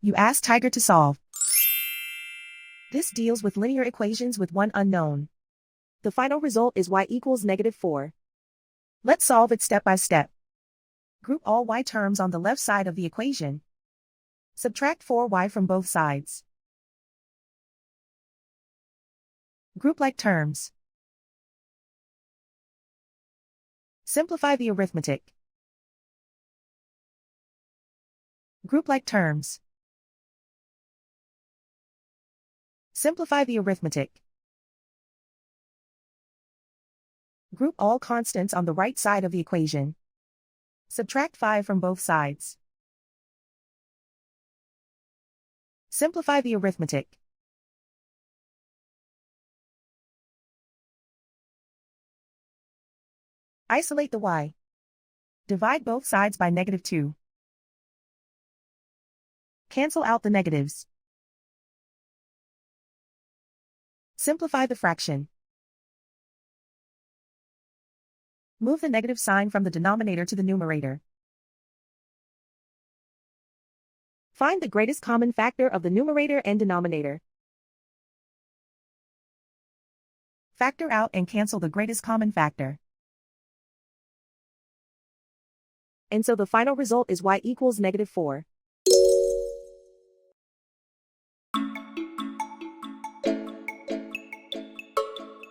You ask Tiger to solve. This deals with linear equations with one unknown. The final result is y equals -4. Let's solve it step by step. Group all y terms on the left side of the equation. Subtract 4y from both sides. Group like terms. Simplify the arithmetic. Group like terms. Simplify the arithmetic. Group all constants on the right side of the equation. Subtract 5 from both sides. Simplify the arithmetic. Isolate the y. Divide both sides by -2. Cancel out the negatives. Simplify the fraction. Move the negative sign from the denominator to the numerator. Find the greatest common factor of the numerator and denominator. Factor out and cancel the greatest common factor. And so the final result is y equals -4.